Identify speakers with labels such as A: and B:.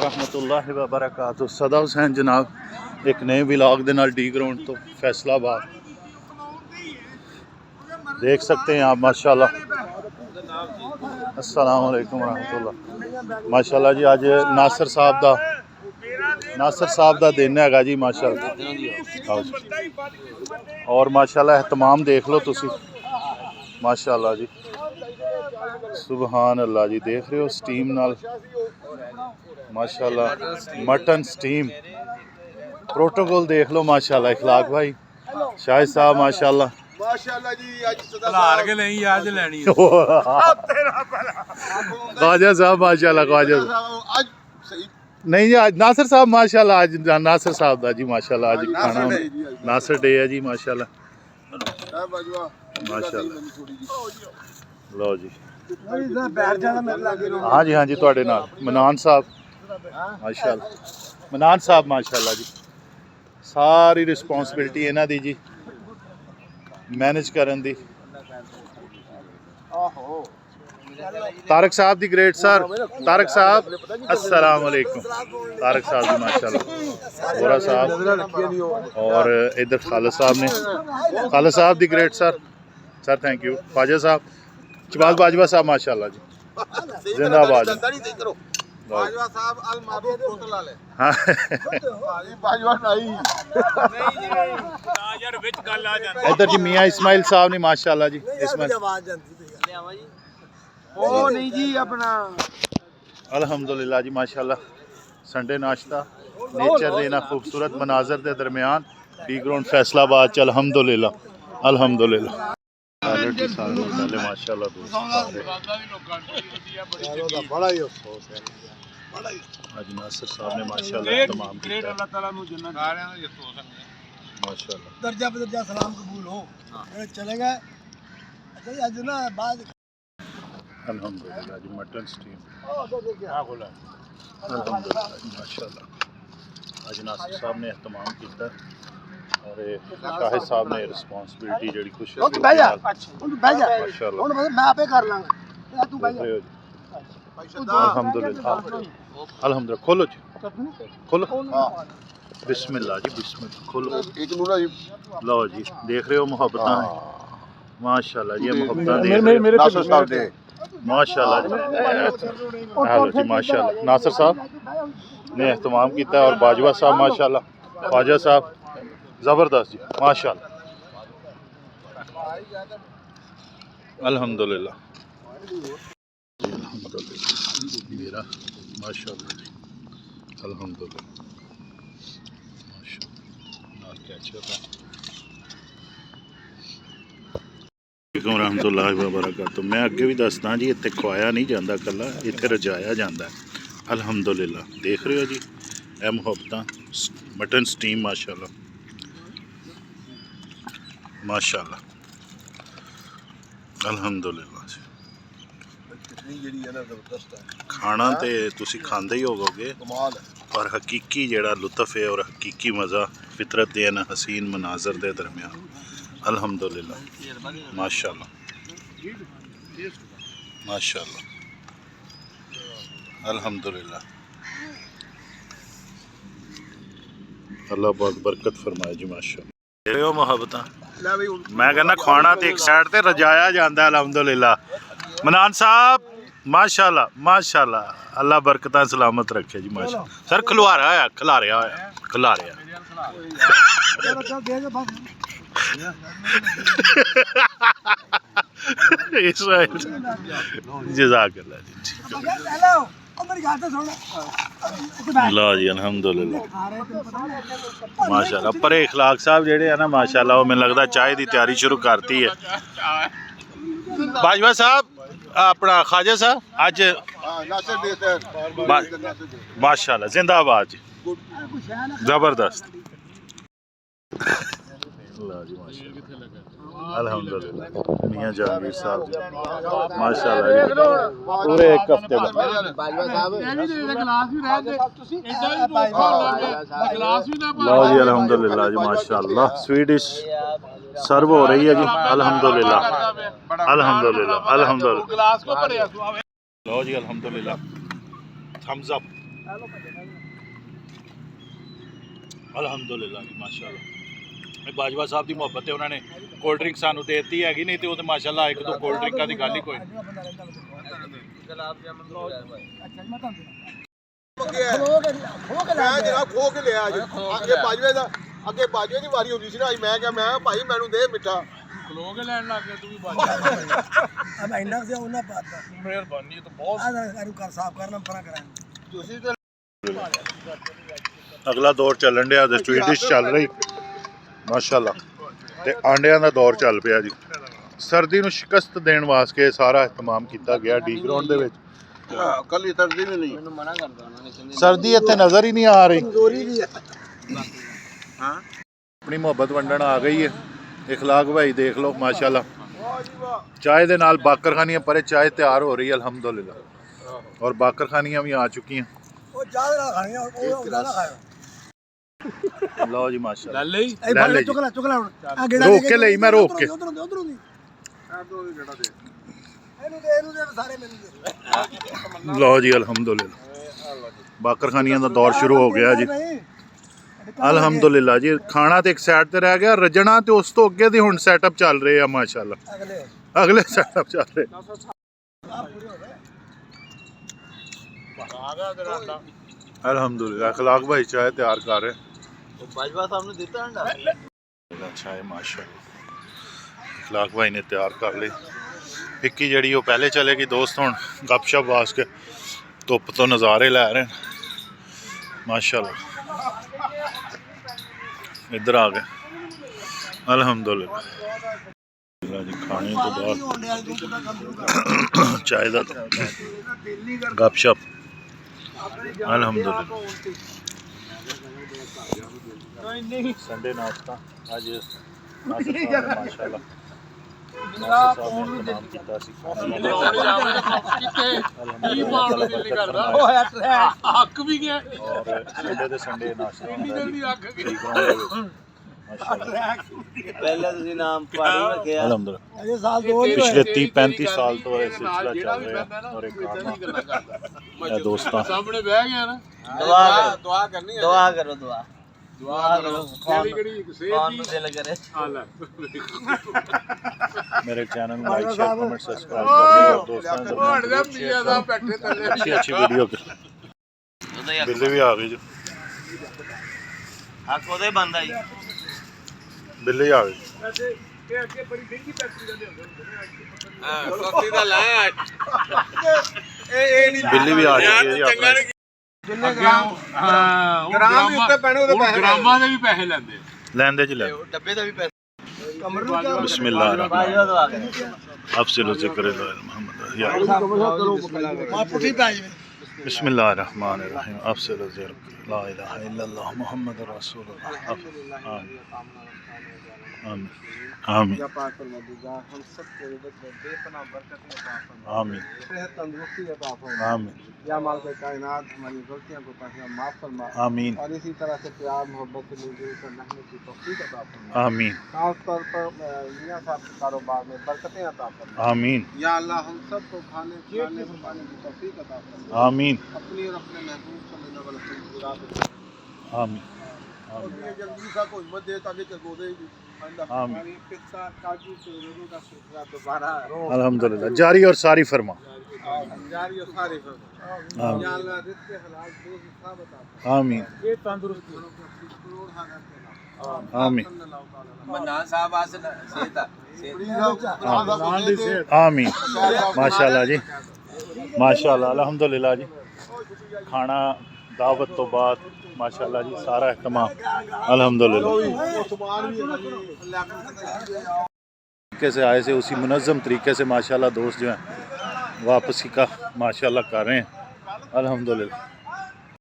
A: रहमतुल्लाहि व बरकातुहू। सदा हुसैन जनाब एक नए व्लॉग दे नाल डी ग्राउंड तो फैसलाबाद देख सकते हैं आप माशाल्लाह। अस्सलाम वालेकुम रहमतुल्लाह। माशाल्लाह जी अज नासर साहब दा दिन हैगा जी माशाल्लाह। और माशाल्लाह एहतमाम देख लो तुसी माशाल्लाह जी, सुबहान अल्लाह जी। देख रहे हो स्टीम नाल माशाल्लाह मटन स्टीम। प्रोटोकॉल देख लो माशाल्लाह। इखलाक भाई शाहिद साहब माशाल्लाह
B: माशाल्लाह जी। आज
C: खलार के नहीं आज लेनी
A: ख्वाजा साहब माशाल्लाह। ख्वाजा
B: आज सही
A: नहीं जी आज नासिर साहब माशाल्लाह। आज नासिर साहब दा जी माशाल्लाह। आज खाना नासिर डे है जी माशाल्लाह माशाल्लाह। लो जी हाँ जी हाँ जी तुहाडे नाल मनान साहब माशाल्लाह। मनान साहब माशाल्लाह जी। सारी रिस्पॉन्सिबिलिटी इन्हां दी जी मैनेज करन दी। तारक साहब दी ग्रेट सर तारक साहब अस्सलाम वालेकुम। तारक साहब जी माशाल्लाह। बोरा साहब और इधर खालिद साहब ने खालिद साहब दी great sir thank you. Khwaja साहब चबाज बाजवा साहब माशाल्लाह जी जिंदाबाद।
B: बाजवा साहब अल मारूफ बोतल वाले
A: हाँ
B: बाजवा नहीं
C: यार विच गल आ जांदी
A: इधर जी मियां इस्माइल साहब ने माशाल्लाह जी। इस्माइल
B: ओ नहीं जी अपना
A: अल्हम्दुलिल्लाह जी माशाल्लाह। संडे नाश्ता नेचर दे इन्हां खूबसूरत मनाजर के दरमियान डी ग्राउंड फैसलाबाद च अल्हम्दुलिल्लाह अल्हम्दुलिल्लाह। माशाल्लाह
B: बड़ा ही अफसोस है
A: आज नासिर साहब ने माशाल्लाह तमाम किया
C: अल्लाह ताला नु जन्नत सारियां दा अफसोस है
A: माशाल्लाह।
B: दर्जा बदर्जा सलाम कबूल हो चले गए। अच्छा जी आज ना बाद
A: अल्हम्दुलिल्लाह जी मटन स्टीम अल्हम्दुलिल्लाह माशाल्लाह। आज नासिर साहब ने एहतमाम किया और शाहिद साहब ने रिस्पॉन्सिबिलिटी जी खुश माशाल्लाह
B: मैं आपे कर लांगा तू भाई
A: अल्हम्दुलिल्लाह अल्हम्दुलिल्लाह। खोलो जी खोलो बिस्मिल्लाह जी बिस्मिल्लाह खोलो।
B: एक नूरा जी
A: लो जी देख रहे हो मोहब्बतां माशाल्लाह जी। मोहब्बतां देख रहे हो
B: नासिर साहब दे
A: माशाल्लाह जी। हेलो जी माशाल्लाह। नासिर साहब ने एहतमाम किया और बाजवा साहब माशाल्लाह। ख्वाजा साहब ज़बरदस्त जी माशाल्लाह अल्हम्दुलिल्लाह मेरा माशाल्लाह जी अल्हम्दुलिल्लाह माशाल्लाह रहमतुल्लाहि व बरकातुहू। मैं अगे भी दसदा जी इत्थे खुआया नहीं जाता कला इत्थे रजाया जाता है अल्हम्दुलिल्लाह। देख रहे हो जी ए मुहब्बतां मटन स्टीम माशाल्लाह माशाल्लाह अल्हम्दुलिल्लाह जी। खाना तो तुसी खांदे ही होवोगे पर हकीकी जेड़ा लुत्फ है और हकीकी मज़ा फितरत दे न हसीन मनाजर दे दरमियान अल्हम्दुलिल्लाह माशाल्लाह माशाल्लाह अल्हम्दुलिल्लाह। अल्लाह बहुत बरकत फरमाए जी माशाल्लाह। तेरे हो मोहब्बतां मैं कहना खाना तो एक साइड ते रजाया जाता है अल्हम्दुलिल्लाह। मनान साहब माशाल्लाह माशाल्लाह अल्लाह बरकतां सलामत रखे जी माशाल्लाह। सर खिलारा होया जज़ाकल्लाह जी लो जी अल्हम्दुलिल्लाह माशाल्लाह। पर इखलाक साहब जेड़े है ना माशाल्लाह वो मैंने लगता चाय की तैयारी शुरू करती है। बाजवा साहब अपना ख्वाजा साहब आज माशाल्लाह जिंदाबाद जी जबरदस्त अल्हम्दुलिल्लाह। मियां जहांगीर साहब जी माशाल्लाह जी पूरे एक हफ्ते बाद लो जी अल्हम्दुलिल्लाह जी माशाल्लाह। स्वीट डिश सर्व हो रही है जी अल्हम्दुलिल्लाह अल्हम्दुलिल्लाह अल्हम्दुलिल्लाह। लो जी अल्हम्दुलिल्लाह थम्स अप ਅਲਹਮਦੁਲਿਲਾ ਜੀ ਮਾਸ਼ਾਅੱਲਾ। ਇਹ ਬਾਜਵਾ ਸਾਹਿਬ ਦੀ ਮੁਹੱਬਤ ਹੈ, ਉਹਨਾਂ ਨੇ ਕੋਲਡ ਡਰਿੰਕ ਸਾਨੂੰ ਦੇ ਦਿੱਤੀ ਹੈਗੀ, ਨਹੀਂ ਤੇ ਉਹ ਤੇ ਮਾਸ਼ਾਅੱਲਾ ਇੱਕ ਦੋ ਕੋਲਡ ਡਰਿੰਕਾਂ ਦੀ ਗੱਲ ਹੀ ਕੋਈ ਨਹੀਂ।
B: ਮੈਂ ਜਰਾ ਖੋ ਕੇ ਲਿਆ ਅੱਜ ਅੱਗੇ ਬਾਜਵੇ ਦੀ ਵਾਰੀ ਹੁੰਦੀ ਸੀ ਨਾ, ਅੱਜ ਮੈਂ ਕਿਹਾ ਮੈਂ ਭਾਈ ਮੈਨੂੰ ਦੇ ਮਿੱਠਾ
C: ਖਲੋ ਕੇ ਲੈਣ ਲੱਗ ਗਿਆ ਤੂੰ ਵੀ ਬਾਜ
B: अब इंडा से उन्ना पाता
C: ਮਿਹਰਬਾਨੀ ਤਾਂ ਬਹੁਤ
B: आधा करू कर साफ करना परा कराएं ਤੁਸੀਂ ਤੇ
A: ਅਗਲਾ ਦੌਰ ਚੱਲਣ ਡਿਆ ਤੇ ਸਵੀਟ ਡਿਸ਼ ਚੱਲ ਰਹੀ ਮਾਸ਼ਾਅੱਲਾ, ਤੇ ਆਂਡਿਆਂ ਦਾ ਦੌਰ ਚੱਲ ਪਿਆ ਜੀ। ਸਰਦੀ ਨੂੰ ਸ਼ਿਕਸਤ ਦੇਣ ਵਾਸਤੇ ਸਾਰਾ ਇhtਮਾਮ ਕੀਤਾ ਗਿਆ ਡੀ ਗਰਾਊਂਡ ਦੇ ਵਿੱਚ।
B: ਕੱਲੀ ਸਰਦੀ ਵੀ ਨਹੀਂ
C: ਮੈਨੂੰ ਮਨਾ ਕਰਦਾ ਉਹਨਾਂ ਨੇ, ਕਹਿੰਦੇ
A: ਸਰਦੀ ਇੱਥੇ ਨਜ਼ਰ ਹੀ ਨਹੀਂ ਆ ਰਹੀ।
B: ਕਮਜ਼ੋਰੀ ਵੀ ਹੈ
A: ਹਾਂ ਆਪਣੀ ਮੁਹੱਬਤ ਵੰਡਣ ਆ ਗਈ ਹੈ। ਇਖਲਾਕ ਭਾਈ ਦੇਖ ਲਓ ਮਾਸ਼ਾਅੱਲਾ, ਚਾय ਦੇ ਨਾਲ ਬਾਕਰਖਾਨੀਆਂ ਪਰੇ ਚਾय ਤਿਆਰ ਹੋ ਰਹੀ ਹੈ ਅਲਹਮਦੁਲਿਲਾ, ਔਰ ਬਾਕਰਖਾਨੀਆਂ ਵੀ ਆ ਚੁੱਕੀਆਂ।
B: ਉਹ ਜ਼ਿਆਦਾ ਖਾਣੀਆਂ ਉਹ ਜ਼ਿਆਦਾ ਖਾਓ
A: ਲਓ ਜੀ ਮਾਸ਼ਾਅੱਲਾ
C: ਲੈ ਲਈ
A: ਲੈ ਲੈ ਜੀ।
B: ਚੁਕਲਾ ਹੁਣ ਆ ਗੇੜਾ
A: ਰੋਕ ਕੇ ਲਈ, ਮੈਂ ਰੋਕ ਕੇ
B: ਉਧਰੋਂ ਦੀ ਉਧਰੋਂ ਦੀ ਆ ਦੋ ਵੀ ਗੇੜਾ ਦੇ ਇਹਨੂੰ ਦੇ ਸਾਰੇ ਮੈਨੂੰ ਦੇ
A: ਲਓ ਜੀ ਅਲਹਮਦੁਲਿਲਾ, ਬਾਕਰਖਾਨੀਆਂ ਦਾ ਦੌਰ ਸ਼ੁਰੂ ਹੋ ਗਿਆ ਜੀ ਅਲਹਮਦੁਲਿਲਾ ਜੀ। ਖਾਣਾ ਤੇ ਇੱਕ ਸਾਈਡ ਤੇ ਰਹਿ ਗਿਆ, ਰਜਣਾ ਤੇ ਉਸ ਤੋਂ ਅੱਗੇ ਦੀ ਹੁਣ ਸੈਟਅਪ ਚੱਲ ਰਹੇ ਆ ਮਾਸ਼ਾਅੱਲਾ, ਅਗਲੇ ਸੈਟਅਪ ਚੱਲ ਰਹੇ। ਅਲਹਮਦੁਲਿਲਾ ਇਖਲਾਕ ਭਾਈ ਚਾय ਤਿਆਰ ਕਰ ਰਹੇ।
B: ਬਾਜਵਾ ਸਾਹਿਬ ਨੇ ਦਿੱਤਾ ਅੰਡਾ
A: अच्छा है माशाल्लाह, इखलाक भाई ने तैयार कर ली। पिक्की जड़ी वो पहले चलेगी दोस्त, हुण गपशप वास्ते धुप तो नज़ारे लै रहे हैं माशाल्लाह। इधर आ गए अल्हम्दुलिल्लाह जी। खाने तो बाद चाय दा गपशप अल्हम्दुलिल्लाह। संडे नाश्ता आज माशाल्लाह
C: ਹੱਕ ਵੀ ਗਿਆ
A: संडे नाश्ता
B: ਪਹਿਲਾਂ ਤੁਸੀਂ ਨਾਮ ਪਾੜੀ ਰੱਖਿਆ
A: अल्हम्दुलिल्लाह।
B: ਅਜੇ ਸਾਲ ਦੋ
A: पिछले 30-35 साल तो ये सिलसिला चल रहा है और एक दोस्तों
C: ਸਾਹਮਣੇ ਬਹਿ ਗਿਆ ਨਾ।
B: ਦੁਆ ਕਰਨੀ ਹੈ ਦੁਆ ਕਰੋ ਦੁਆ ਕਰੋ
C: ਕਿਹੜੀ ਕਿਹੜੀ ਸੇਧ ਦੀ
B: ਦਿਲ ਕਰੇ
C: ਹਾਲ ਹੈ।
A: मेरे चैनल में लाइक शेयर कमेंट सब्सक्राइब कर दो और दोस्तों
C: ਹੋੜ ਦਾ ਪੀਆ ਦਾ ਬੈਠੇ ਥੱਲੇ
A: अच्छी वीडियो बिल्ली भी आ गई जो
B: ਹੱਕ ਉਹਦੇ ਬੰਦਾ ਜੀ
A: बिल्ली आ गई।
C: ਇਹ ਅੱਗੇ ਬੜੀ ਮਹਿੰਗੀ ਫੈਕਟਰੀ ਦਾ ਲਿਆਉਂਦੇ ਹੁੰਦੇ ਨੇ। ਹਾਂ ਸਸਤੀ ਦਾ ਲੈ ਇਹ ਨਹੀਂ
A: बिल्ली भी आ चुकी है जी अपने।
C: ਜਿੰਨੇ ਗ੍ਰਾਮ ਹਾਂ ਉਹ ਗ੍ਰਾਮ ਵੀ ਉੱਤੇ ਪੈਣੇ ਉਹਦੇ ਪੈਸੇ ਗ੍ਰਾਮਾਂ ਦੇ ਵੀ ਪੈਸੇ ਲੈਂਦੇ।
A: लेंदे जी ले
B: ਡੱਬੇ ਦਾ ਵੀ ਪੈਸਾ
A: बिस्मिल्लाह
B: ਬਾਜਵਾ ਦਵਾ ਕੇ
A: अफज़ल ज़िक्र मोहम्मद या
B: ਮਾ ਪੁੱਠੀ ਪੈ ਜਵੇ
A: बिस्मिल्लाहिर्रहमानिर्रहीम अफज़ल ज़िक्र ला इलाहा इल्लल्लाह मुहम्मद रसूलुल्लाह आमीन आमीन
B: पाक फरमाएगा हम सब को बेपनाह बरकतें अता फरमा
A: आमीन
B: सेहत तंदुरुस्ती अता फरमा
A: आमीन
B: या मालिक कायनात हमारी गलतियों को माफ फरमा
A: आमीन
B: और इसी तरह से प्यार मोहब्बत से मिलजुल कर रहने की तौफीक अता फरमा
A: आमीन
B: खास तौर पर मियां साहब के कारोबार में बरकतें अता फरमा
A: आमीन
B: या अल्लाह हम सब को खाने पीने पानी की तौफीक अता फरमा
A: आमीन
B: अपनी और अपने महबूब सल्लल्लाहु अलैहि वसल्लम
A: आमीन
B: अपनी जल्दी सा को हिम्मत दे ताकि चलबोदे
A: आमीन
B: काजू के रोज़ों का सिलसिला दोबारा
A: अल्हम्दुलिल्लाह जारी और सारी फरमा
B: जारी और सारी फरमा
A: आमीन
B: या अल्लाह रिज़्क़ हलाल बेहिसाब अता फरमा
A: आमीन
B: ये तंदुरुस्ती
A: आमीन
B: मन्नान साहब आसन सेहत
A: आमीन माशाल्लाह जी माशाल्लाह अल्हम्दुलिल्लाह जी। खाना दावत तो बाद माशाल्लाह जी सारा इhtमाम अल्हम्दुलिल्लाह तरीके से आए से उसी मुनज़्ज़म तरीके से माशाल्लाह दोस्त जो हैं वापसी का माशाल्लाह कर रहे हैं अल्हम्दुलिल्लाह।